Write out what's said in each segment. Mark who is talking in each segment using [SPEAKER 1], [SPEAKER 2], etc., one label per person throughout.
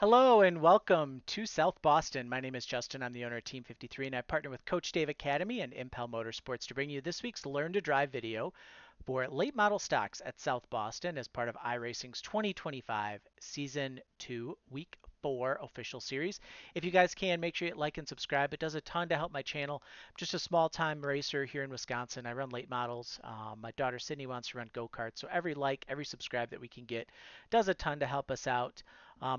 [SPEAKER 1] Hello and welcome to South Boston. My name is Justin. I'm the owner of Team 53 and I partner with Coach Dave Academy and Impel Motorsports to bring you this week's Learn to Drive video for late model stocks at South Boston as part of iRacing's 2025 Season 2 Week 4 official series. If you guys can, make sure you like and subscribe. It does a ton to help my channel. I'm just a small time racer here in Wisconsin. I run late models. My daughter Sydney wants to run go-karts, so every like, every subscribe that we can get does a ton to help us out.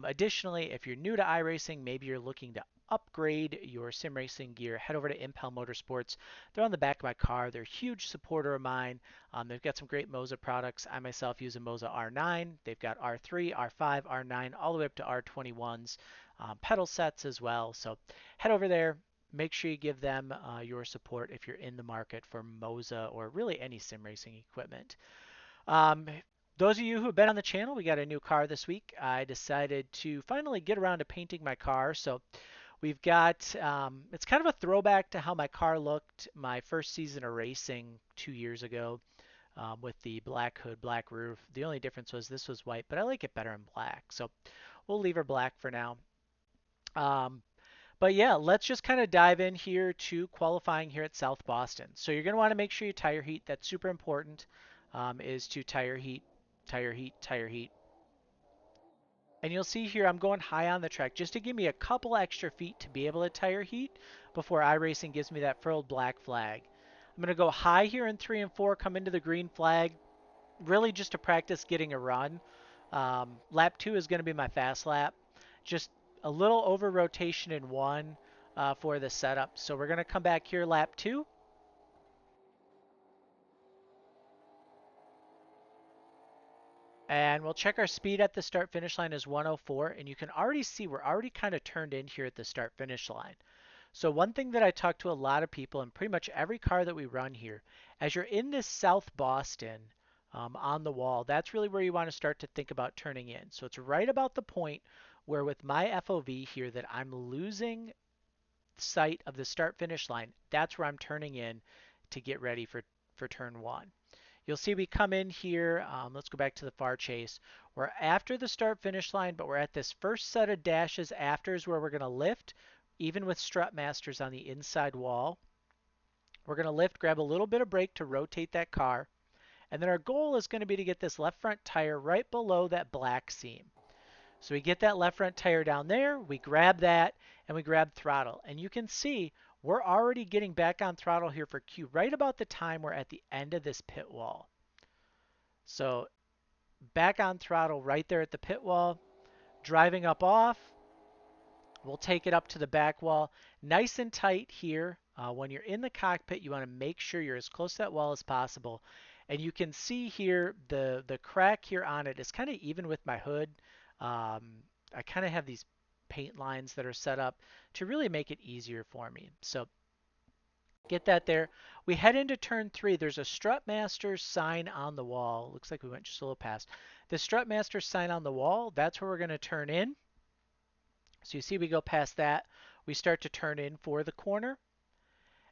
[SPEAKER 1] Additionally, if you're new to iRacing, maybe you're looking to upgrade your sim racing gear, head over to Impel Motorsports. They're on the back of my car. They're a huge supporter of mine. They've got some great Moza products. I myself use a Moza R9. They've got R3, R5, R9, all the way up to R21s, pedal sets as well. So head over there. Make sure you give them your support if you're in the market for Moza or really any sim racing equipment. Um, those of you who have been on the channel, we got a new car this week. I decided to finally get around to painting my car. So we've got, it's kind of a throwback to how my car looked my first season of racing 2 years ago with the black hood, black roof. The only difference was this was white, but I like it better in black. So we'll leave her black for now. Um, but yeah, let's just kind of dive in here to qualifying here at South Boston. So you're going to want to make sure you tire heat. That's super important, is to tire heat, tire heat, tire heat. And you'll see here I'm going high on the track just to give me a couple extra feet to be able to tire heat before iRacing gives me that furled black flag. I'm going to go high here in 3 and 4, come into the green flag, really just to practice getting a run. Lap 2 is going to be my fast lap. Just a little over rotation in 1 for the setup. So we're going to come back here lap 2. And we'll check our speed at the start finish line is 104. And you can already see we're already kind of turned in here at the start finish line. So one thing that I talk to a lot of people and pretty much every car that we run here, as you're in this South Boston on the wall, that's really where you want to start to think about turning in. So it's right about the point where with my FOV here that I'm losing sight of the start finish line. That's where I'm turning in to get ready for turn 1. You'll see we come in here. Let's go back to the far chase. We're after the start finish line, but we're at this first set of dashes after is where we're going to lift, even with strut masters on the inside wall. We're going to lift, grab a little bit of brake to rotate that car. And then our goal is going to be to get this left front tire right below that black seam. So we get that left front tire down there, we grab that, and we grab throttle. And you can see we're already getting back on throttle here for Q right about the time we're at the end of this pit wall. So back on throttle right there at the pit wall, driving up off. We'll take it up to the back wall. Nice and tight here. When you're in the cockpit, you want to make sure you're as close to that wall as possible. And you can see here the crack here on it is kind of even with my hood. I kind of have these paint lines that are set up to really make it easier for me. So get that there. We head into turn 3. There's a Strutmaster sign on the wall. Looks like we went just a little past. The Strutmaster sign on the wall, that's where we're going to turn in. So you see we go past that. We start to turn in for the corner.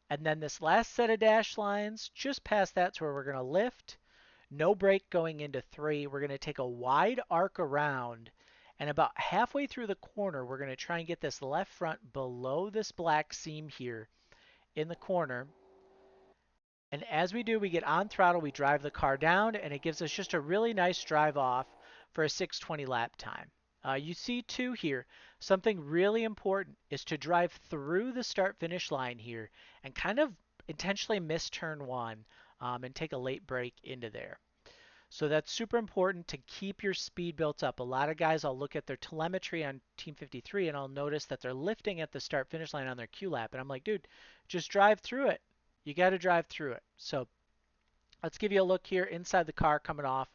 [SPEAKER 1] And then this last set of dash lines, just past that's where we're going to lift. No brake going into 3. We're going to take a wide arc around. And about halfway through the corner, we're going to try and get this left front below this black seam here in the corner. And as we do, we get on throttle, we drive the car down, and it gives us just a really nice drive off for a 6:20 lap time. You see too here, something really important is to drive through the start-finish line here and kind of intentionally miss turn 1 and take a late break into there. So that's super important to keep your speed built up. A lot of guys, I'll look at their telemetry on Team 53 and I'll notice that they're lifting at the start-finish line on their Q lap. And I'm like, dude, just drive through it. You got to drive through it. So let's give you a look here inside the car coming off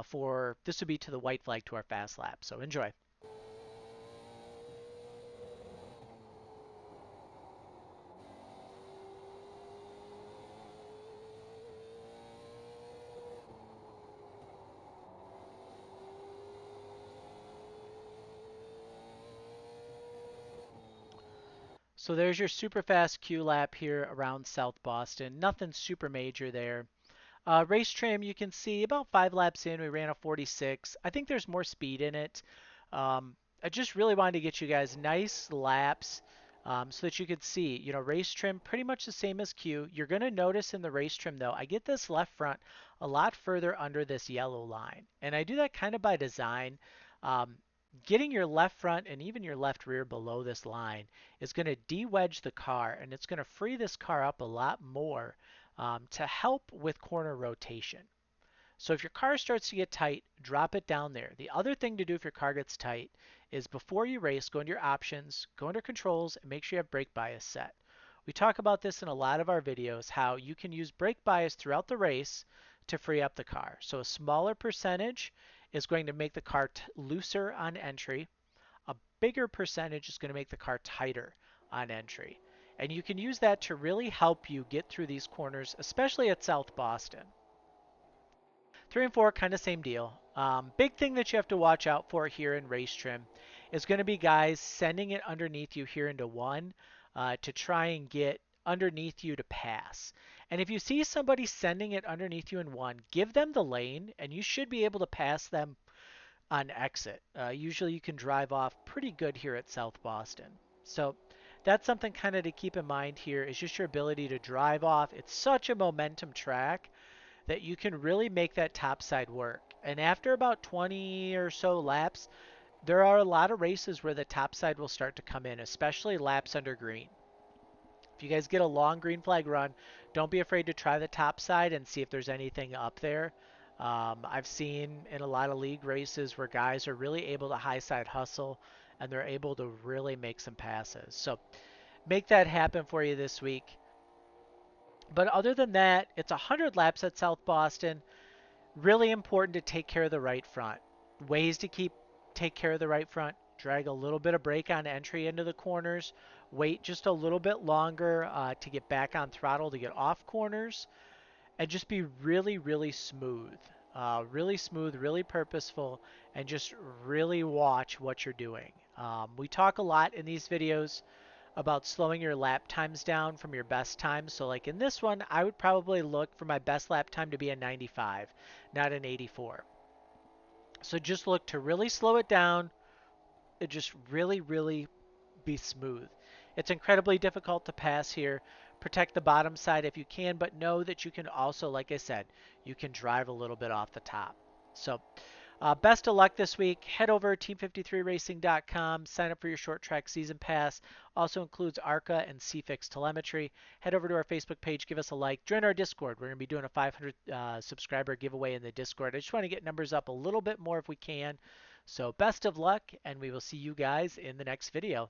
[SPEAKER 1] for, this would be to the white flag to our fast lap. So enjoy. So there's your super fast Q lap here around South Boston. Nothing super major there. Race trim, you can see about 5 laps in, we ran a 46. I think there's more speed in it. I just really wanted to get you guys nice laps so that you could see, race trim pretty much the same as Q. You're going to notice in the race trim though, I get this left front a lot further under this yellow line. And I do that kind of by design. Um, Getting your left front and even your left rear below this line is going to de-wedge the car, and it's going to free this car up a lot more to help with corner rotation. So if your car starts to get tight, drop it down there. The other thing to do if your car gets tight is before you race, go into your options, go into controls, and make sure you have brake bias set. We talk about this in a lot of our videos, how you can use brake bias throughout the race to free up the car. So a smaller percentage is going to make the car looser on entry. A bigger percentage is going to make the car tighter on entry. And you can use that to really help you get through these corners, especially at South Boston. 3 and 4, kind of same deal. Big thing that you have to watch out for here in race trim is going to be guys sending it underneath you here into 1 to try and get underneath you to pass. And if you see somebody sending it underneath you in 1, give them the lane and you should be able to pass them on exit. Usually you can drive off pretty good here at South Boston. So that's something kind of to keep in mind here is just your ability to drive off. It's such a momentum track that you can really make that top side work. And after about 20 or so laps, there are a lot of races where the top side will start to come in, especially laps under green. If you guys get a long green flag run, don't be afraid to try the top side and see if there's anything up there. I've seen in a lot of league races where guys are really able to high side hustle and they're able to really make some passes. So make that happen for you this week. But other than that, it's 100 laps at South Boston. Really important to take care of the right front. Ways to take care of the right front. Drag a little bit of brake on entry into the corners. Wait just a little bit longer to get back on throttle to get off corners. And just be really, really smooth. Really smooth, really purposeful, and just really watch what you're doing. We talk a lot in these videos about slowing your lap times down from your best time. So like in this one, I would probably look for my best lap time to be a 95, not an 84. So just look to really slow it down and just really, really be smooth. It's incredibly difficult to pass here. Protect the bottom side if you can, but know that you can also, like I said, you can drive a little bit off the top. So best of luck this week. Head over to team53racing.com. Sign up for your short track season pass. Also includes ARCA and CFIX telemetry. Head over to our Facebook page. Give us a like. Join our Discord. We're going to be doing a 500 subscriber giveaway in the Discord. I just want to get numbers up a little bit more if we can. So best of luck, and we will see you guys in the next video.